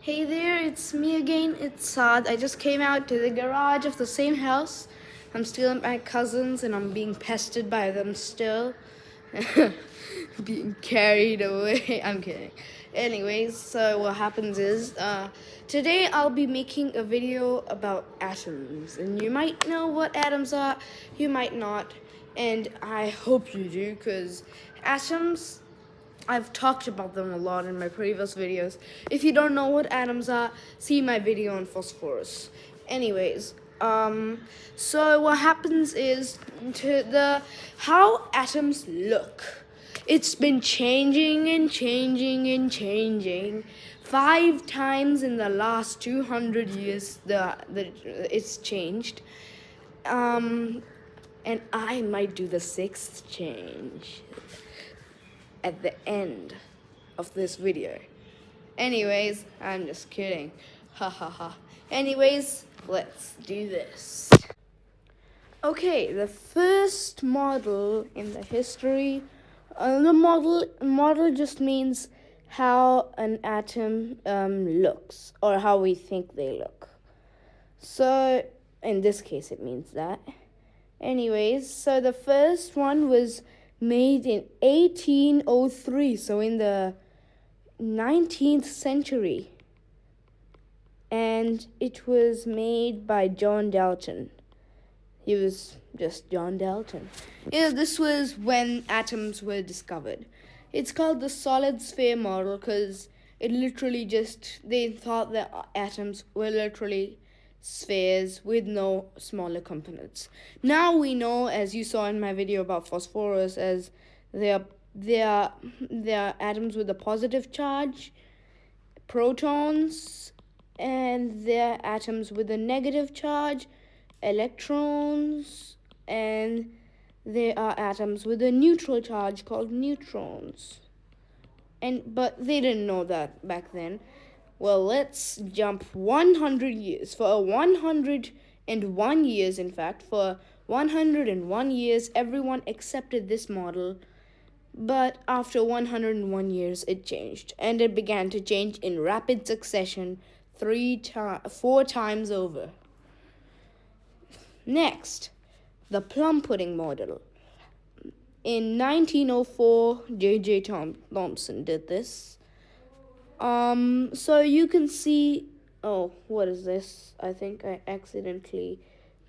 Hey there, it's me again. It's Saad. I just came out to the garage of the same house. I'm still at my cousin's and I'm being pestered by them still. Being carried away. I'm kidding. Anyways, so what happens is, today I'll be making a video about atoms. And you might know what atoms are, you might not. And I hope you do, because atoms, I've talked about them a lot in my previous videos. If you don't know what atoms are, see my video on phosphorus. Anyways, so what happens is how atoms look. It's been changing and changing and changing. 5 times in the last 200 years, it's changed. And I might do the 6th change at the end of this video. Anyways, I'm just kidding. Ha ha ha. Anyways, let's do this. Okay, the first model in the history. The model just means how an atom looks, or how we think they look. So in this case, it means that. Anyways, so the first one was made in 1803, so in the 19th century. And it was made by John Dalton. He was just John Dalton. This was when atoms were discovered. It's called the solid sphere model because they thought that atoms were literally spheres with no smaller components. Now we know, as you saw in my video about phosphorus, as they are atoms with a positive charge, protons, and they're atoms with a negative charge, electrons, and they are atoms with a neutral charge called neutrons. But they didn't know that back then. Well, let's jump 100 years. For 101 years, in fact, for 101 years, everyone accepted this model. But after 101 years, it changed. And it began to change in rapid succession 4 times over. Next, the plum pudding model. In 1904, J.J. Thomson did this. So you can see, what is this? I think I accidentally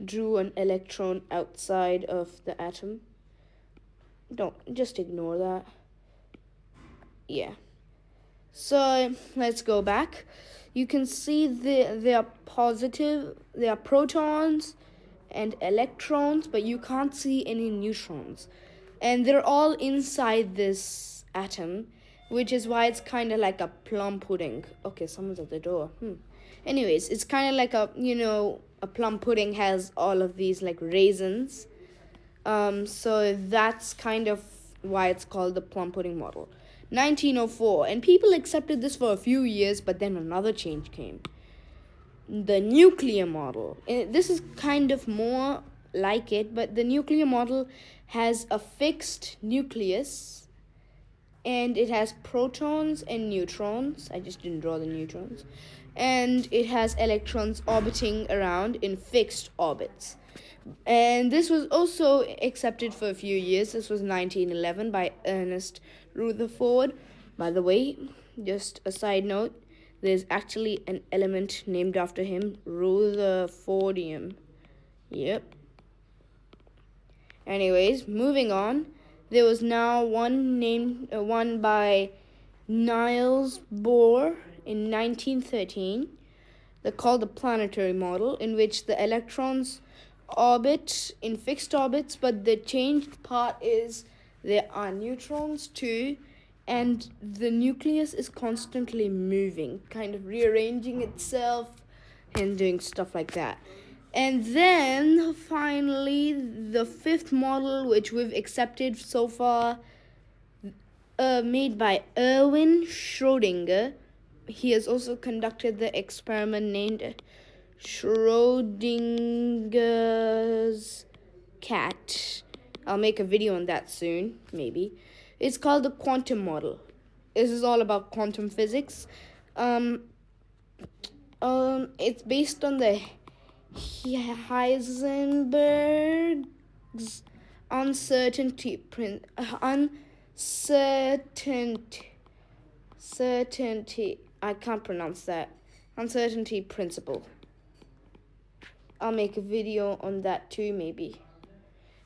drew an electron outside of the atom. Just ignore that. Yeah. So let's go back. You can see they are protons and electrons, but you can't see any neutrons. And they're all inside this atom, which is why it's kind of like a plum pudding. Okay, someone's at the door. Anyways, it's kind of like a plum pudding has all of these like raisins. So that's kind of why it's called the plum pudding model. 1904, and people accepted this for a few years, but then another change came. The nuclear model. This is kind of more like it, but the nuclear model has a fixed nucleus, and it has protons and neutrons. I just didn't draw the neutrons. And it has electrons orbiting around in fixed orbits. And this was also accepted for a few years. This was 1911 by Ernest Rutherford. By the way, just a side note, there's actually an element named after him, Rutherfordium. Yep. Anyways, moving on. There was now one by Niels Bohr in 1913. They're called the planetary model, in which the electrons orbit in fixed orbits, but the changed part is there are neutrons too, and the nucleus is constantly moving, kind of rearranging itself and doing stuff like that. And then finally, the 5th model, which we've accepted so far, made by Erwin Schrödinger. He has also conducted the experiment named Schrödinger's cat. I'll make a video on that soon, maybe. It's called the quantum model. This is all about quantum physics. It's based on the Heisenberg's uncertainty. I can't pronounce that. Uncertainty principle. I'll make a video on that too, maybe.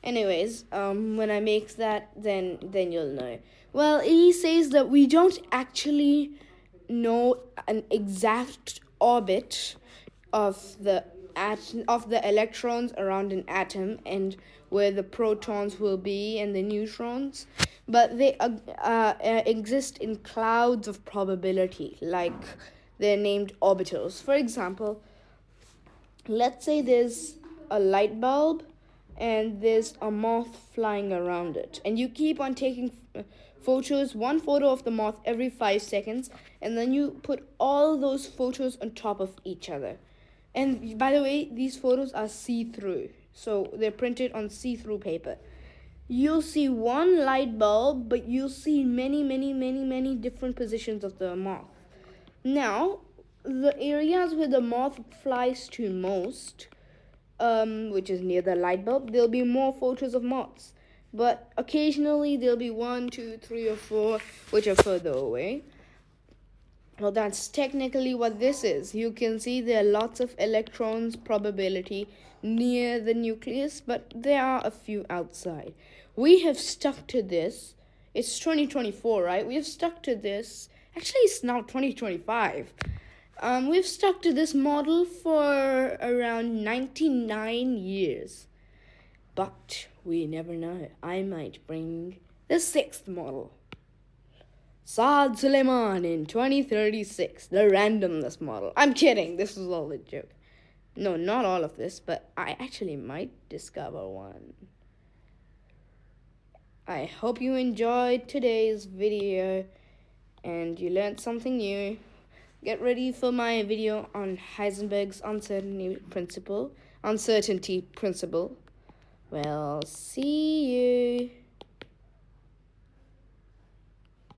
Anyways, when I make that, then you'll know. Well, he says that we don't actually know an exact orbit of the electrons around an atom and where the protons will be and the neutrons, but they exist in clouds of probability, like they're named orbitals. For example, let's say there's a light bulb and there's a moth flying around it, and you keep on taking photos, one photo of the moth every 5 seconds, and then you put all those photos on top of each other. And by the way, these photos are see-through, so they're printed on see-through paper. You'll see one light bulb, but you'll see many different positions of the moth. Now, the areas where the moth flies to most, which is near the light bulb, there'll be more photos of moths. But occasionally there'll be 1, 2, 3, or 4 which are further away. Well, that's technically what this is. You can see there are lots of electrons probability near the nucleus, but there are a few outside. We have stuck to this. It's 2024, right? We have stuck to this. Actually, it's now 2025. We've stuck to this model for around 99 years. But we never know. I might bring the 6th model. Saad Suleiman in 2036, the randomness model. I'm kidding, this was all a joke. No, not all of this, but I actually might discover one. I hope you enjoyed today's video and you learned something new. Get ready for my video on Heisenberg's uncertainty principle. Well, see you.